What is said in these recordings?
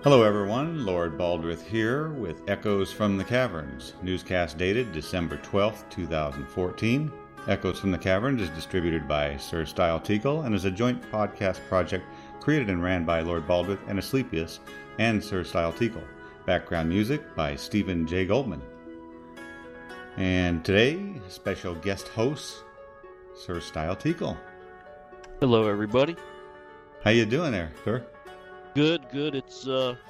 Hello everyone, Lord Baldrith here with Echoes from the Caverns. Newscast dated December 12th, 2014. Echoes from the Caverns is distributed by Sir Stile Teckel and is a joint podcast project created and ran by Lord Baldrith and Asclepius and Sir Stile Teckel. Background music by Stephen J. Goldman. And today, special guest host, Sir Stile Teckel. Hello everybody. How you doing there, sir? Good. It's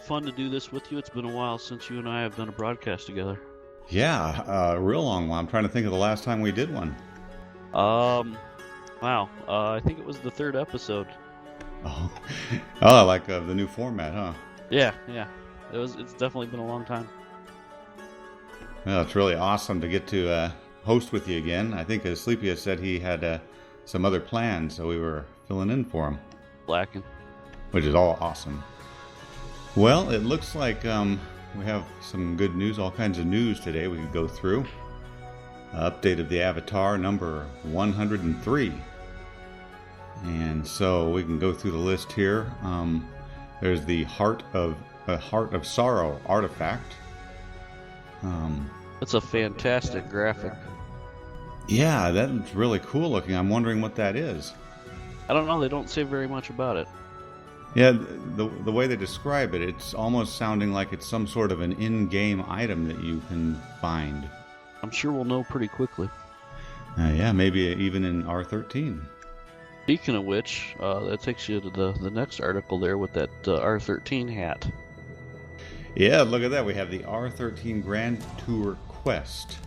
fun to do this with you. It's been a while since you and I have done a broadcast together. Yeah, a real long one. I'm trying to think of the last time we did one. Wow. I think it was the third episode. Oh, I like the new format, huh? Yeah. It's definitely been a long time. Well, it's really awesome to get to host with you again. I think Asclepius said he had some other plans, so we were filling in for him. Blacking. Which is all awesome. Well, it looks like we have some good news, all kinds of news today we could go through. Update of the Avatar number 103. And so we can go through the list here. There's the Heart of Sorrow artifact. That's a fantastic graphic. Yeah, that's really cool looking. I'm wondering what that is. I don't know. They don't say very much about it. Yeah, the way they describe it, it's almost sounding like it's some sort of an in-game item that you can find. I'm sure we'll know pretty quickly. Yeah, maybe even in R13. Speaking of which, that takes you to the next article there with that R13 hat. Yeah, look at that. We have the R13 Grand Tour Quest.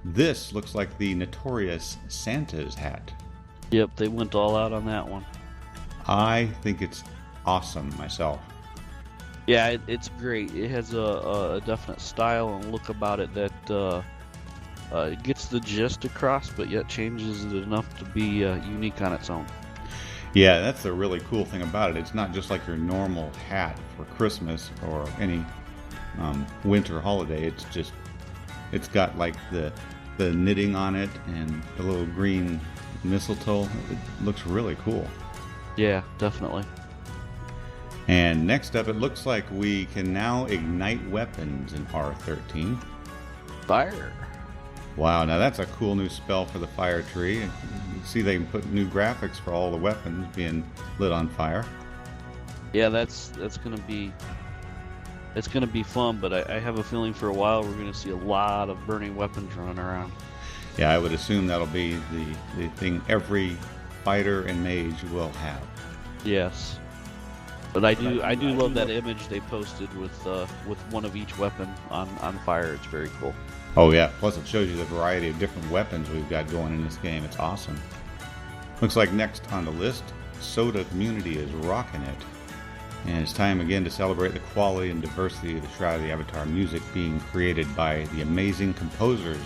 This looks like the notorious Santa's hat. Yep, they went all out on that one. I think it's awesome myself. Yeah, it's great. It has a definite style and look about it that it gets the gist across, but yet changes it enough to be unique on its own. Yeah, that's the really cool thing about it. It's not just like your normal hat for Christmas or any winter holiday. It's got like the knitting on it and the little green mistletoe. It looks really cool. Yeah, definitely. And next up, it looks like we can now ignite weapons in R13. Fire. Wow, now that's a cool new spell for the fire tree. You see they can put new graphics for all the weapons being lit on fire. Yeah, that's gonna be fun, but I have a feeling for a while we're gonna see a lot of burning weapons running around. Yeah, I would assume that'll be the thing every fighter and mage will have. Yes, but I do love that image they posted with one of each weapon on fire. It's very cool. Oh yeah, plus it shows you the variety of different weapons we've got going in this game. It's awesome. Looks like next on the list, SotA community is rocking it. And it's time again to celebrate the quality and diversity of the Shroud of the Avatar music being created by the amazing composers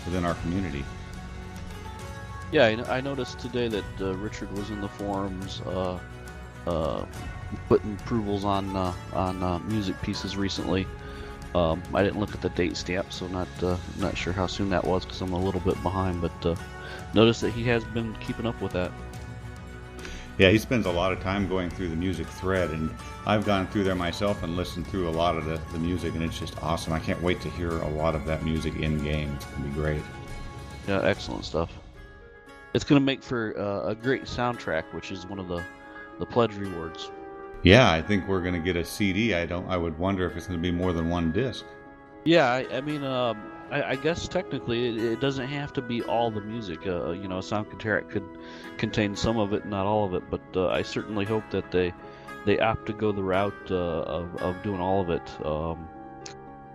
within our community. Yeah, I noticed today that Richard was in the forums putting approvals on music pieces recently. I didn't look at the date stamp, so not sure how soon that was because I'm a little bit behind. But noticed that he has been keeping up with that. Yeah, he spends a lot of time going through the music thread, and I've gone through there myself and listened through a lot of the music, and it's just awesome. I can't wait to hear a lot of that music in game. It's going to be great. Yeah, excellent stuff. It's going to make for a great soundtrack, which is one of the pledge rewards. Yeah, I think we're going to get a CD. I would wonder if it's going to be more than one disc. Yeah, I mean, I guess technically it doesn't have to be all the music. A sound contract could contain some of it, not all of it. But I certainly hope that they opt to go the route of doing all of it.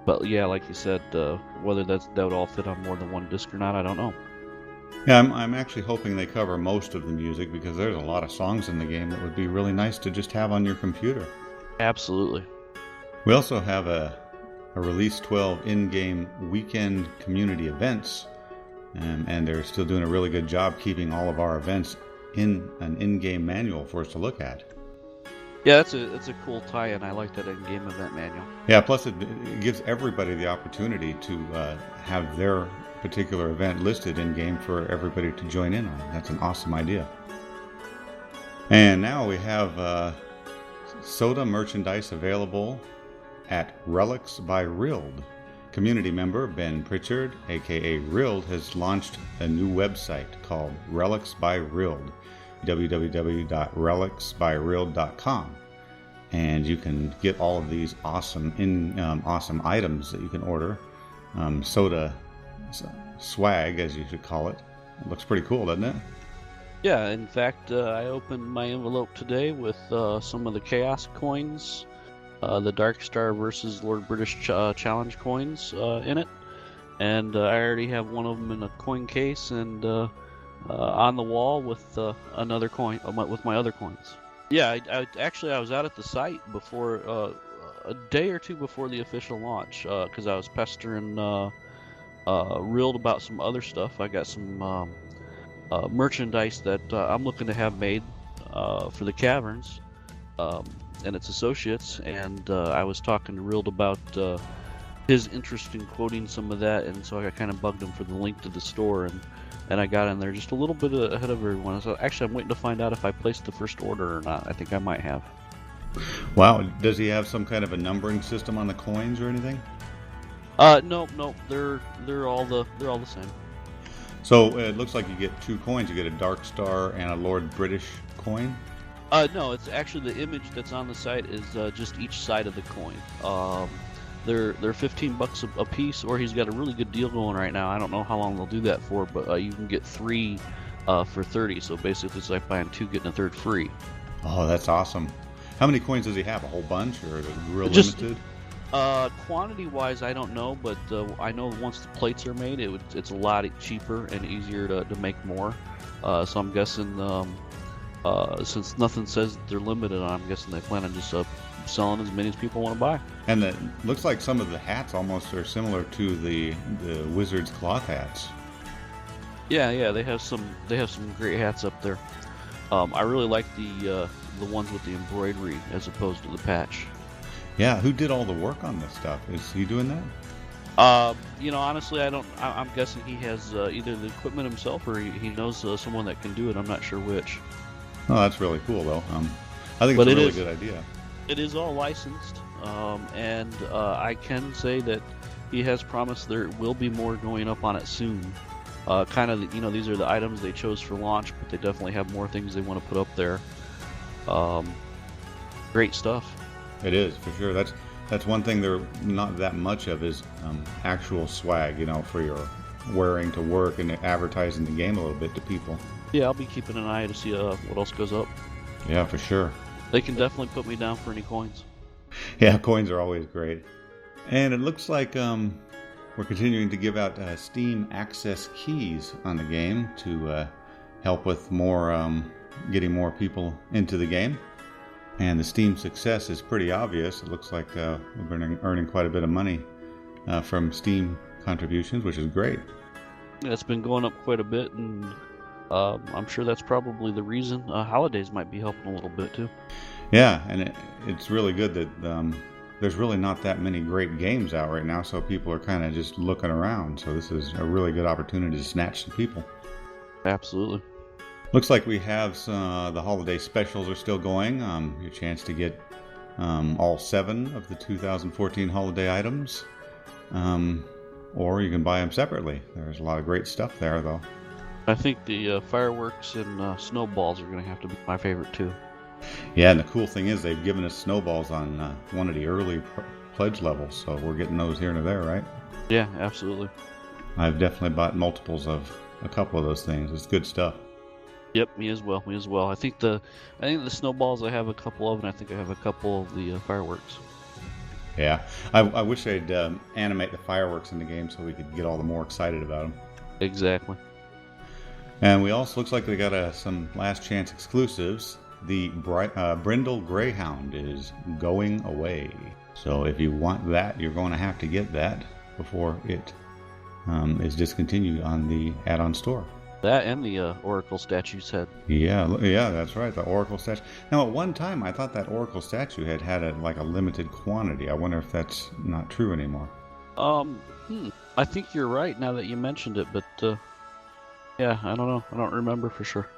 But yeah, like you said, whether that would all fit on more than one disc or not, I don't know. Yeah, I'm actually hoping they cover most of the music because there's a lot of songs in the game that would be really nice to just have on your computer. Absolutely. We also have a Release 12 in-game weekend community events, and they're still doing a really good job keeping all of our events in an in-game manual for us to look at. Yeah, it's a cool tie-in. I like that in-game event manual. Yeah, plus it gives everybody the opportunity to have their particular event listed in-game for everybody to join in on. That's an awesome idea. And now we have SotA merchandise available at Relics by Rild. Community member Ben Pritchard, aka Rild, has launched a new website called Relics by Rild, www.relicsbyrild.com. And you can get all of these awesome items that you can order. SotA swag, as you should call it. It looks pretty cool, doesn't it? Yeah, in fact, I opened my envelope today with some of the Chaos coins, the Dark Star versus Lord British Challenge coins in it. And I already have one of them in a coin case and on the wall with another coin, with my other coins. Yeah, I was out at the site before a day or two before the official launch because I was pestering Rild about some other stuff. I got some merchandise that I'm looking to have made for the Caverns and its associates, and I was talking to Rild about his interest in quoting some of that, and so I kind of bugged him for the link to the store, and I got in there just a little bit ahead of everyone. So actually, I'm waiting to find out if I placed the first order or not. I think I might have. Wow, does he have some kind of a numbering system on the coins or anything? No, they're all the same. So it looks like you get 2 coins. You get a Dark Star and a Lord British coin. No, it's actually the image that's on the site is just each side of the coin. They're $15 a piece, or he's got a really good deal going right now. I don't know how long they'll do that for, but you can get 3 for 30. So basically, it's like buying 2 getting a third free. Oh, that's awesome. How many coins does he have? A whole bunch, or is it real Just limited? Quantity-wise, I don't know, but I know once the plates are made, it's a lot cheaper and easier to make more. So I'm guessing, since nothing says they're limited, I'm guessing they plan on just selling as many as people want to buy. And it looks like some of the hats almost are similar to the Wizard's cloth hats. Yeah, they have some great hats up there. I really like the ones with the embroidery as opposed to the patch. Yeah, who did all the work on this stuff? Is he doing that? Honestly, I'm guessing he has either the equipment himself or he knows someone that can do it. I'm not sure which. Oh, that's really cool, though. I think it's a really good idea. It is all licensed, and I can say that he has promised there will be more going up on it soon. These are the items they chose for launch, but they definitely have more things they want to put up there. Great stuff. It is, for sure. That's one thing there not that much of is actual swag, for your wearing to work and advertising the game a little bit to people. Yeah, I'll be keeping an eye to see what else goes up. Yeah, for sure. They can definitely put me down for any coins. Yeah, coins are always great. And it looks like we're continuing to give out Steam access keys on the game to help with more getting more people into the game. And the Steam success is pretty obvious. It looks like we've been earning quite a bit of money from Steam contributions, which is great. Yeah, it's been going up quite a bit, and I'm sure that's probably the reason. Holidays might be helping a little bit too. Yeah, and it's really good that there's really not that many great games out right now, so people are kind of just looking around. So this is a really good opportunity to snatch some people. Absolutely. Looks like we have the holiday specials are still going. Your chance to get all 7 of the 2014 holiday items, or you can buy them separately. There's a lot of great stuff there, though. I think the fireworks and snowballs are going to have to be my favorite too. Yeah, and the cool thing is they've given us snowballs on one of the early pledge levels, so we're getting those here and there, right? Yeah, absolutely. I've definitely bought multiples of a couple of those things. It's good stuff. Yep, me as well. I think the snowballs I have a couple of, and I think I have a couple of the fireworks. Yeah, I wish they'd animate the fireworks in the game so we could get all the more excited about them. Exactly. And we also looks like we got some last chance exclusives. The Brindle Greyhound is going away. So if you want that, you're going to have to get that before it is discontinued on the add-on store. That and the Oracle statue set. Yeah, that's right. The Oracle statue. Now, at one time, I thought that Oracle statue had a limited quantity. I wonder if that's not true anymore. I think you're right now that you mentioned it, but yeah, I don't know. I don't remember for sure.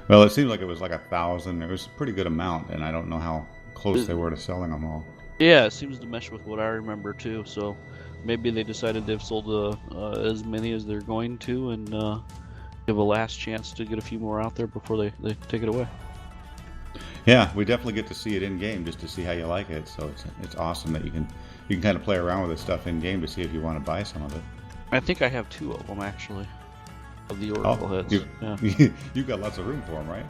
Well, it seemed like it was like 1,000. It was a pretty good amount, and I don't know how close they were to selling them all. Yeah, it seems to mesh with what I remember too. So maybe they decided they've sold as many as they're going to, and give a last chance to get a few more out there before they take it away. Yeah, we definitely get to see it in game just to see how you like it. So it's awesome that you can kind of play around with this stuff in game to see if you want to buy some of it. I think I have 2 of them actually, of the Oracle heads. Yeah. You've got lots of room for them, right?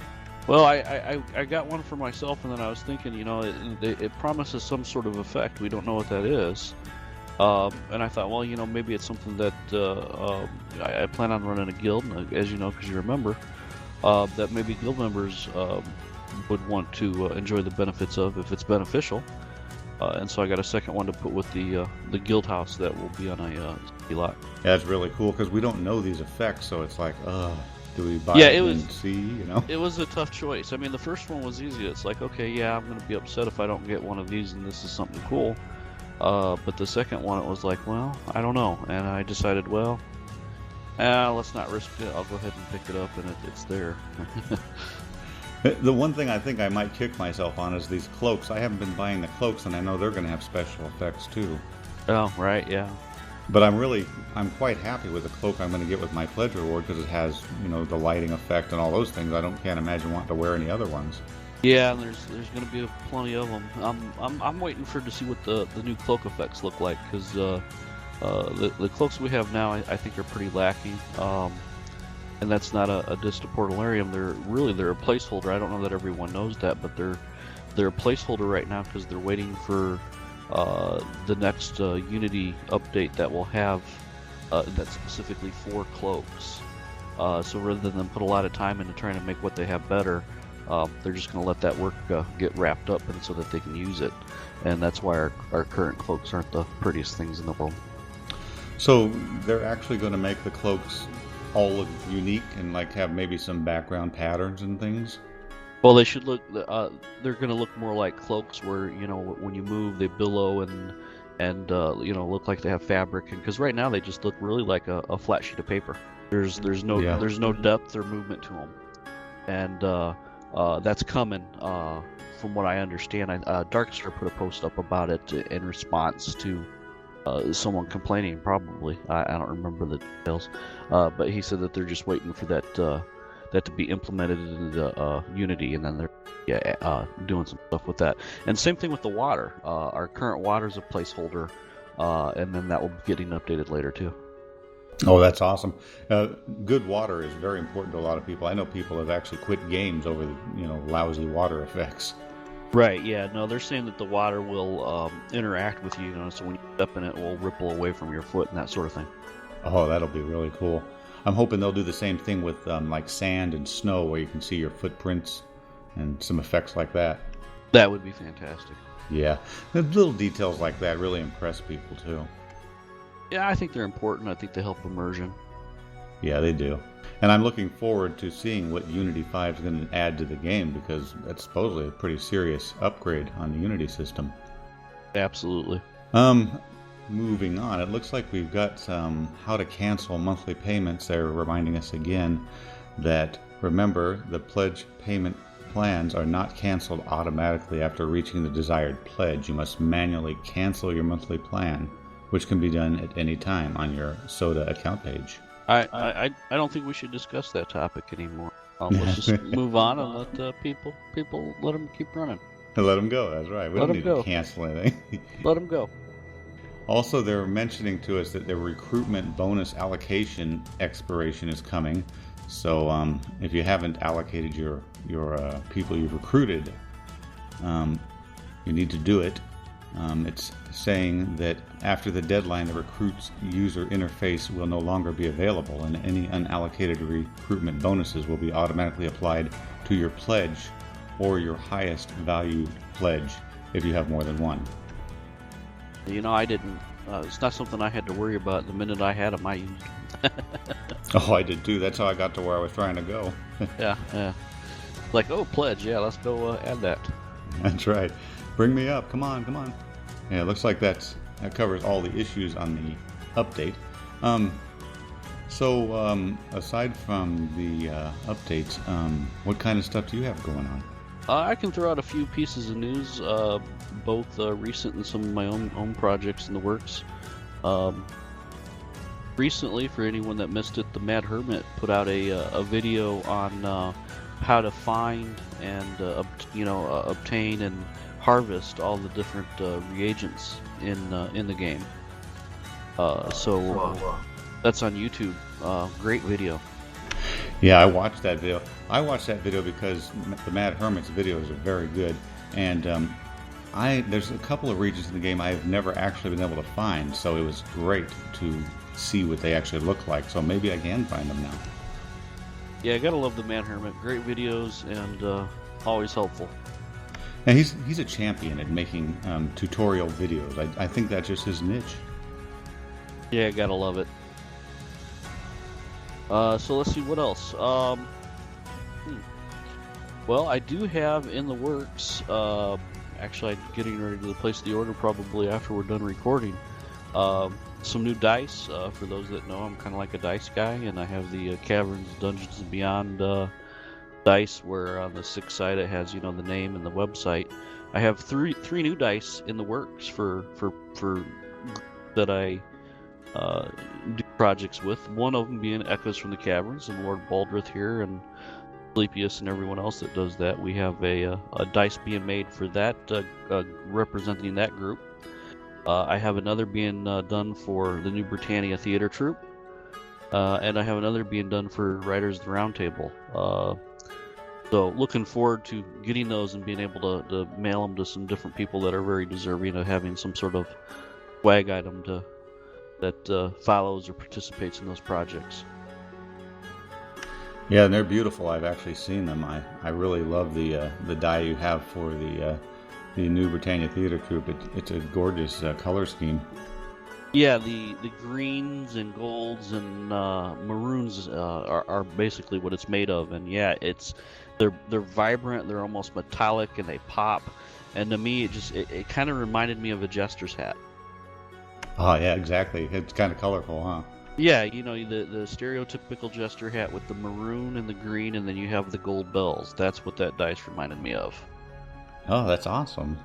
Well, I got one for myself, and then I was thinking, it promises some sort of effect. We don't know what that is. And I thought, well, maybe it's something that I plan on running a guild, as you know, because you remember, that maybe guild members would want to enjoy the benefits of if it's beneficial. And so I got a second one to put with the guild house that will be on a lot. Yeah, it's really cool because we don't know these effects, so it's like, do we buy it and see, It was a tough choice. I mean, the first one was easy. It's like, okay, yeah, I'm going to be upset if I don't get one of these and this is something cool. But the second one, it was like, well, I don't know. And I decided, well, let's not risk it. I'll go ahead and pick it up, and it's there. The one thing I think I might kick myself on is these cloaks. I haven't been buying the cloaks, and I know they're going to have special effects too. Oh, right, yeah. But I'm quite happy with the cloak I'm going to get with my pledge reward because it has, the lighting effect and all those things. Can't imagine wanting to wear any other ones. Yeah, and there's going to be plenty of them. I'm waiting to see what the new cloak effects look like, because the cloaks we have now I think are pretty lacking. And that's not a diss to Portalarium. They're a placeholder. I don't know that everyone knows that, but they're a placeholder right now because they're waiting for the next Unity update that will have that's specifically for cloaks. So rather than put a lot of time into trying to make what they have better, they're just going to let that work get wrapped up, and so that they can use it. And that's why our current cloaks aren't the prettiest things in the world. So they're actually going to make the cloaks all look unique and have maybe some background patterns and things? Well, they should look. They're going to look more like cloaks, where when you move, they billow and look like they have fabric. And because right now they just look really like a flat sheet of paper. There's no depth or movement to them, and that's coming. From what I understand, Darkstar put a post up about it in response to someone complaining. Probably, I don't remember the details, but he said that they're just waiting for that to be implemented into Unity, and then they're doing some stuff with that. And same thing with the water. Our current water is a placeholder, and then that will be getting updated later too. Oh, that's awesome. Good water is very important to a lot of people. I know people have actually quit games over lousy water effects. Right, yeah. No, they're saying that the water will interact with you, so when you step in it will ripple away from your foot and that sort of thing. Oh, that'll be really cool. I'm hoping they'll do the same thing with like sand and snow, where you can see your footprints and some effects like that. That would be fantastic. Yeah, the little details like that really impress people too. Yeah, I think they're important. I think they help immersion. Yeah, they do. And I'm looking forward to seeing what Unity 5 is going to add to the game, because that's supposedly a pretty serious upgrade on the Unity system. Absolutely. Moving on, it looks like we've got how to cancel monthly payments. They're reminding us again that, remember, the pledge payment plans are not canceled automatically after reaching the desired pledge. You must manually cancel your monthly plan, which can be done at any time on your SotA account page. I don't think we should discuss that topic anymore. Let's just move on and let people let them keep running. Let them go. That's right. We don't need to cancel anything. Let them go. Also, they're mentioning to us that the recruitment bonus allocation expiration is coming. So if you haven't allocated your people you've recruited, you need to do it. It's saying that after the deadline, the recruit's user interface will no longer be available, and any unallocated recruitment bonuses will be automatically applied to your pledge or your highest valued pledge if you have more than one. I didn't. It's not something I had to worry about. The minute I had them, I used them. Oh, I did too. That's how I got to where I was trying to go. Yeah. Like, pledge. Yeah, let's go add that. That's right. Bring me up. Come on. Yeah, it looks like that covers all the issues on the update. So aside from the updates, what kind of stuff do you have going on? I can throw out a few pieces of news, both recent and some of my own projects in the works. Recently, for anyone that missed it, the Mad Hermit put out a video on how to find and obtain and harvest all the different reagents in the game. So that's on YouTube. Great video. Yeah, I watched that video. I watched that video because the Mad Hermit's videos are very good, and there's a couple of regions in the game I have never actually been able to find, so it was great to see what they actually look like. So maybe I can find them now. Yeah, I gotta love the Mad Hermit. Great videos and always helpful. And he's a champion at making tutorial videos. I think that's just his niche. Yeah, gotta love it. So let's see what else. Well, I do have in the works. Actually, I'm getting ready to place the order probably after we're done recording. Some new dice. For those that know, I'm kind of like a dice guy, and I have the Caverns, Dungeons and Beyond dice. Where on the 6th side it has the name and the website. I have three new dice in the works for that I do projects with. One of them being Echoes from the Caverns, and Lord Baldrith here, and Asclepius and everyone else that does that. We have a dice being made for that, representing that group. I have another being done for the New Britannia Theater Troupe, and I have another being done for Writers of the Round Table. So looking forward to getting those and being able to mail them to some different people that are very deserving of having some sort of swag item that follows or participates in those projects. Yeah, and they're beautiful. I've actually seen them. I really love the die you have for the New Britannia Theater Troupe. It's a gorgeous color scheme. Yeah, the greens and golds and maroons are basically what it's made of, and yeah, they're vibrant. They're almost metallic, and they pop. And to me, it kind of reminded me of a jester's hat. Oh yeah, exactly. It's kind of colorful, huh? Yeah, the stereotypical jester hat with the maroon and the green, and then you have the gold bells. That's what that dice reminded me of. Oh, that's awesome.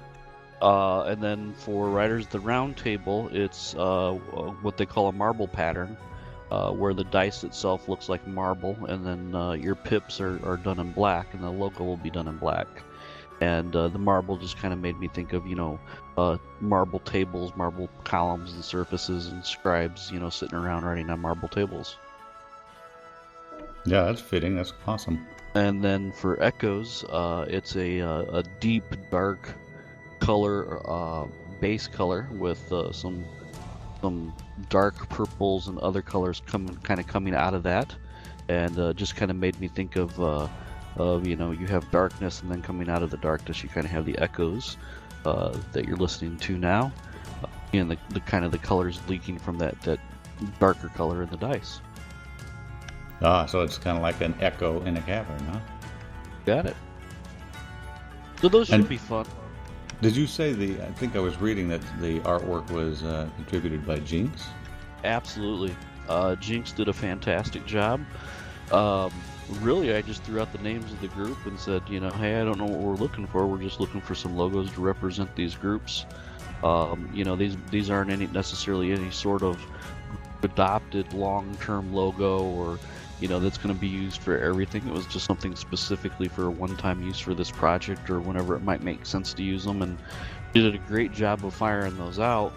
And then for Riders of the Round Table, it's what they call a marble pattern, where the dice itself looks like marble, and then your pips are done in black, and the logo will be done in black. And the marble just kind of made me think of, marble tables, marble columns and surfaces, and scribes, sitting around writing on marble tables. Yeah, that's fitting. That's awesome. And then for Echoes, it's a deep, dark color, base color with some dark purples and other colors coming out of that, and just kind of made me think of you have darkness, and then coming out of the darkness you kind of have the echoes that you're listening to now, and the kind of the colors leaking from that darker color in the dice. Ah, so it's kind of like an echo in a cavern, huh? Got it. So those should be fun. Did you say I think I was reading that the artwork was contributed by Jinx? Absolutely. Jinx did a fantastic job. Really, I just threw out the names of the group and said, hey, I don't know what we're looking for. We're just looking for some logos to represent these groups. These aren't necessarily any sort of adopted long-term logo or that's going to be used for everything. It was just something specifically for a one-time use for this project or whenever it might make sense to use them, and she did a great job of firing those out.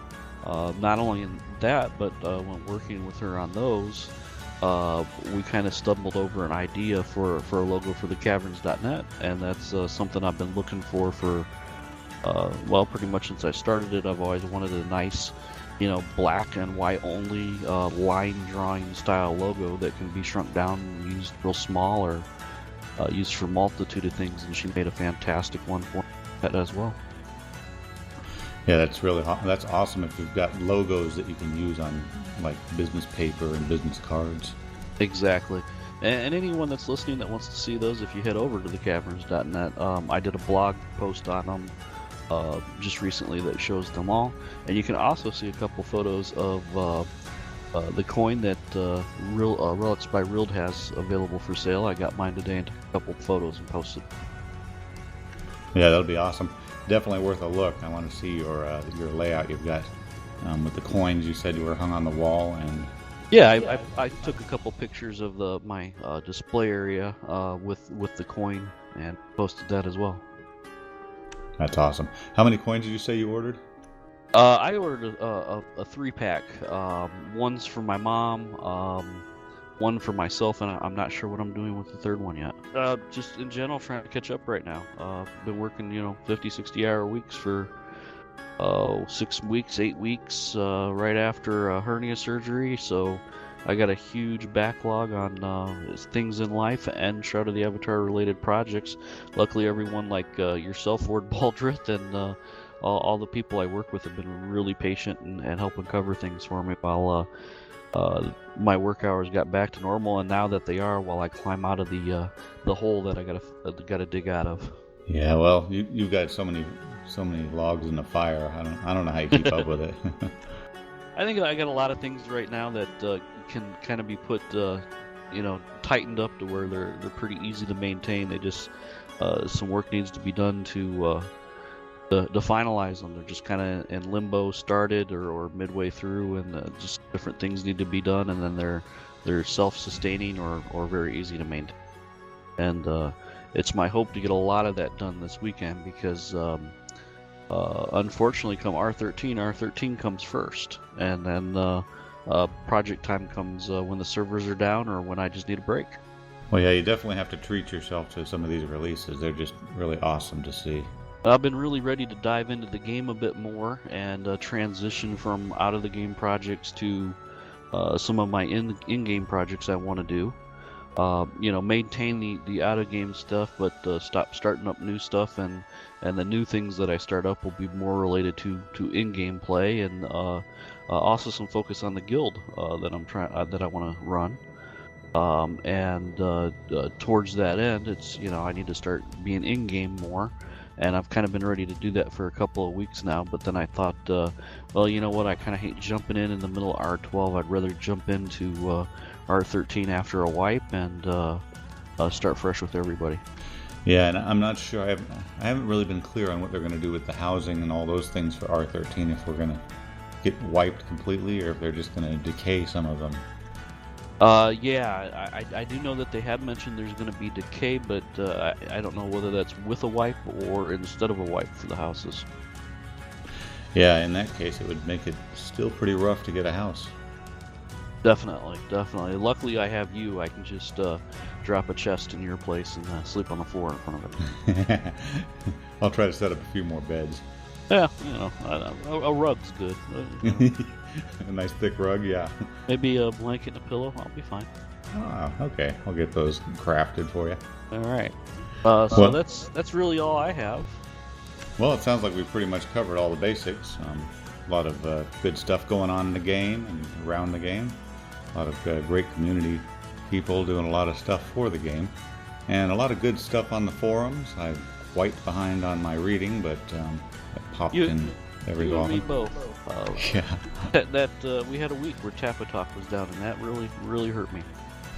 Not only in that, but when working with her on those, we kind of stumbled over an idea for a logo for the Caverns.net, and that's something I've been looking for pretty much since I started it. I've always wanted a nice black and white only line drawing style logo that can be shrunk down and used real small or used for multitude of things, and she made a fantastic one for that as well. Yeah, that's awesome if you've got logos that you can use on like business paper and business cards. Exactly. And anyone that's listening that wants to see those, if you head over to thecaverns.net, I did a blog post on them just recently that shows them all, and you can also see a couple photos of the coin that Relics by Rild has available for sale. I got mine today and took a couple photos and posted. Yeah, that'll be awesome. Definitely worth a look. I want to see your layout you've got with the coins. You said you were hung on the wall, and Yeah, I took a couple pictures of my display area with the coin and posted that as well. that's awesome. How many coins did you say you ordered? I ordered a 3-pack. One's for my mom, one for myself, and I'm not sure what I'm doing with the third one yet. Just in general, trying to catch up right now. Been working, 50, 60-hour weeks for 6 weeks, 8 weeks, right after hernia surgery. So I got a huge backlog on things in life and Shroud of the Avatar related projects. Luckily, everyone like yourself, Ward Baldrith, and all the people I work with have been really patient and helping cover things for me while my work hours got back to normal. And now that they are, while I climb out of the hole that I gotta dig out of. Yeah, well, you've got so many logs in the fire. I don't know how you keep up with it. I think I got a lot of things right now that can kind of be put, tightened up to where they're pretty easy to maintain. They just some work needs to be done to finalize them. They're just kind of in limbo, started or midway through, and just different things need to be done, and then they're self-sustaining or very easy to maintain. And it's my hope to get a lot of that done this weekend because. Unfortunately, come R13 comes first, and then project time comes when the servers are down or when I just need a break. Well, yeah, you definitely have to treat yourself to some of these releases. They're just really awesome to see. I've been really ready to dive into the game a bit more and transition from out of the game projects to some of my in-game projects I want to do. Maintain the out-of-game stuff, but stop starting up new stuff, and the new things that I start up will be more related to in-game play, and also some focus on the guild that I want to run. Towards that end, it's I need to start being in-game more, and I've kind of been ready to do that for a couple of weeks now. But then I thought, well, you know what? I kind of hate jumping in the middle of R12. I'd rather jump into R13 after a wipe and start fresh with everybody. Yeah, and I'm not sure. I haven't really been clear on what they're going to do with the housing and all those things for R13. If we're going to get wiped completely, or if they're just going to decay some of them. I do know that they have mentioned there's going to be decay, but I don't know whether that's with a wipe or instead of a wipe for the houses. Yeah, in that case, it would make it still pretty rough to get a house. Definitely. Luckily, I have you. I can just drop a chest in your place and sleep on the floor in front of it. I'll try to set up a few more beds. Yeah, a rug's good. A nice thick rug, yeah. Maybe a blanket and a pillow. I'll be fine. Ah, okay. I'll get those crafted for you. All right. So that's really all I have. Well, it sounds like we've pretty much covered all the basics. A lot of good stuff going on in the game and around the game. A lot of great community people doing a lot of stuff for the game. And a lot of good stuff on the forums. I'm quite behind on my reading, but I popped in every so often. You and me both. Yeah. We had a week where Tappa Talk was down, and that really hurt me.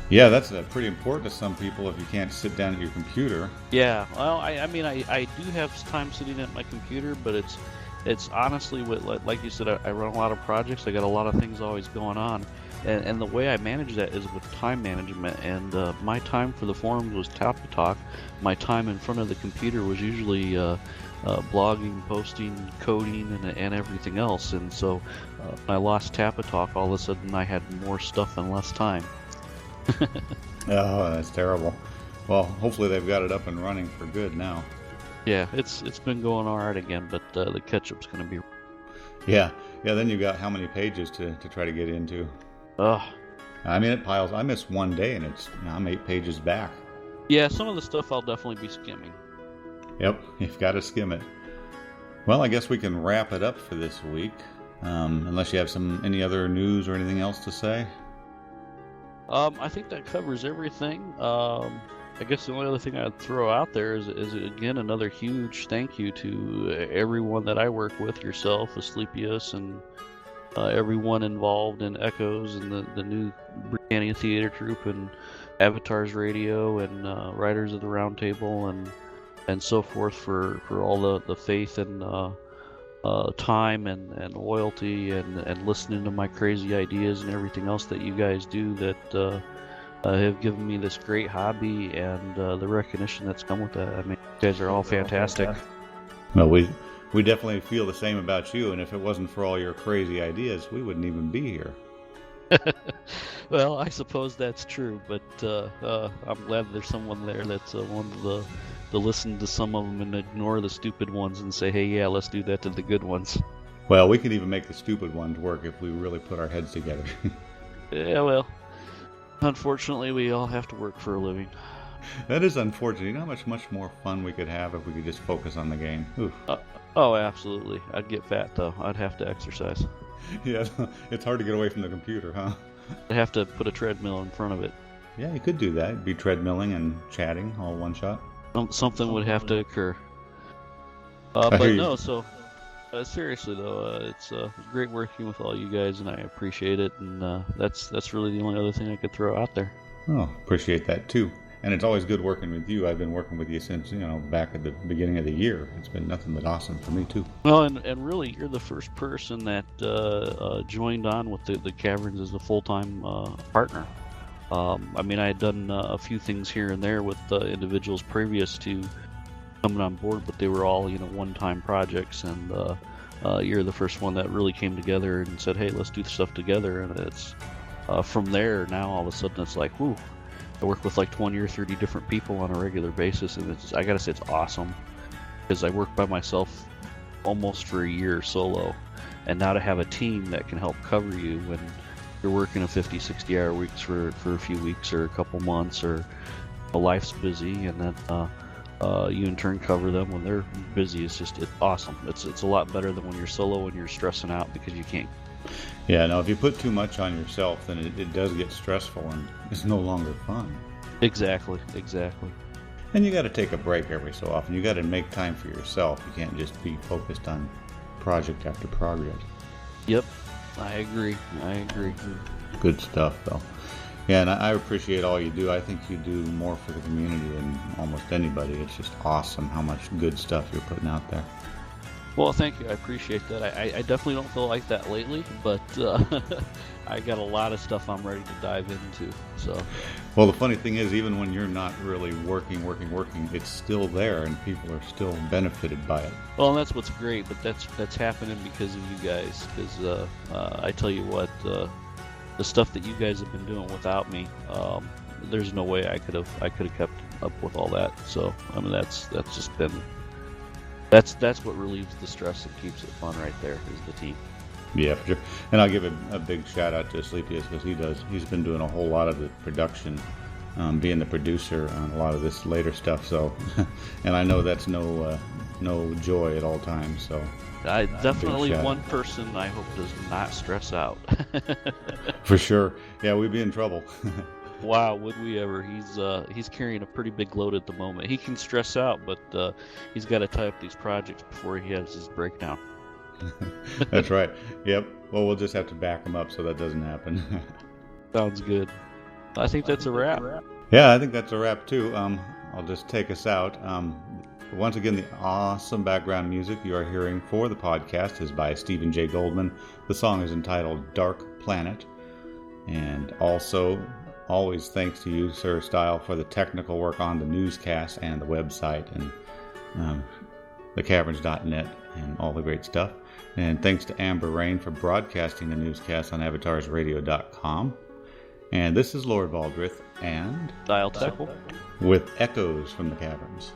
Yeah, that's pretty important to some people if you can't sit down at your computer. Yeah, well, I do have time sitting at my computer, but it's honestly, like you said, I run a lot of projects. I got a lot of things always going on. And the way I manage that is with time management. And my time for the forums was Tappa Talk. My time in front of the computer was usually blogging, posting, coding, and everything else. And so when I lost Tappa Talk, all of a sudden I had more stuff and less time. Oh, that's terrible. Well, hopefully they've got it up and running for good now. Yeah, it's been going all right again, but the catch-up's going to be... Yeah, then you got how many pages to try to get into? Ugh. I mean, it piles. I missed one day, and I'm 8 pages back. Yeah, some of the stuff I'll definitely be skimming. Yep, you've got to skim it. Well, I guess we can wrap it up for this week, unless you have any other news or anything else to say. I think that covers everything. I guess the only other thing I'd throw out there is again another huge thank you to everyone that I work with, yourself, Asclepius, and everyone involved in Echoes and the new Britannia Theater Troupe and Avatars Radio and Writers of the Round Table and and so forth for all the faith and time and loyalty and listening to my crazy ideas and everything else that you guys do that have given me this great hobby and the recognition that's come with that. I mean, you guys are all fantastic. Well, we definitely feel the same about you, and if it wasn't for all your crazy ideas, we wouldn't even be here. Well, I suppose that's true, but I'm glad there's someone there that's willing to listen to some of them and ignore the stupid ones and say, hey, yeah, let's do that to the good ones. Well, we could even make the stupid ones work if we really put our heads together. Yeah, well, unfortunately, we all have to work for a living. That is unfortunate. You know how much more fun we could have if we could just focus on the game? Oh, absolutely. I'd get fat, though. I'd have to exercise. Yeah, it's hard to get away from the computer, huh? I'd have to put a treadmill in front of it. Yeah, you could do that. Be treadmilling and chatting all one shot. Something would have to occur. But no, so seriously though, it's great working with all you guys, and I appreciate it. And that's really the only other thing I could throw out there. Oh, appreciate that too. And it's always good working with you. I've been working with you since, back at the beginning of the year. It's been nothing but awesome for me too. Well, and really, you're the first person that joined on with the Caverns as a full-time partner. I mean, I had done a few things here and there with individuals previous to coming on board, but they were all, one-time projects, and you're the first one that really came together and said, hey, let's do stuff together. And it's from there, now all of a sudden it's like, whoo, I work with like 20 or 30 different people on a regular basis, and I gotta say it's awesome, because I worked by myself almost for a year solo, and now to have a team that can help cover you when you're working a 50, 60 hour weeks for a few weeks or a couple months, or life's busy, and then you in turn cover them when they're busy. It's awesome. It's a lot better than when you're solo and you're stressing out because you can't. Yeah, no, if you put too much on yourself, then it does get stressful and it's no longer fun. Exactly. And you got to take a break every so often. You got to make time for yourself. You can't just be focused on project after project. Yep, I agree. Good stuff, though. Yeah, and I appreciate all you do. I think you do more for the community than almost anybody. It's just awesome how much good stuff you're putting out there. Well, thank you. I appreciate that. I definitely don't feel like that lately, but I got a lot of stuff I'm ready to dive into. So. Well, the funny thing is, even when you're not really working, it's still there, and people are still benefited by it. Well, and that's what's great, but that's happening because of you guys. Because I tell you what, the stuff that you guys have been doing without me, there's no way I could have kept up with all that. So I mean, that's just been. That's what relieves the stress and keeps it fun right there, is the team. Yeah, for sure. And I'll give a big shout out to Asclepius, because he's been doing a whole lot of the production, being the producer on a lot of this later stuff. So, and I know that's no joy at all times. So, I definitely one person I hope does not stress out. For sure. Yeah, we'd be in trouble. Wow, would we ever? He's carrying a pretty big load at the moment. He can stress out, but he's got to tie up these projects before he has his breakdown. That's right. Yep. Well, we'll just have to back him up so that doesn't happen. Sounds good. I think that's a wrap. Yeah, I think that's a wrap too. I'll just take us out. Once again, the awesome background music you are hearing for the podcast is by Stephen J. Goldman. The song is entitled Dark Planet. And also, always thanks to you, Sir Stile, for the technical work on the newscast and the website and thecaverns.net and all the great stuff. And thanks to Amber Rain for broadcasting the newscast on avatarsradio.com. And this is Lord Baldrith and Stile Teckel with Echoes from the Caverns.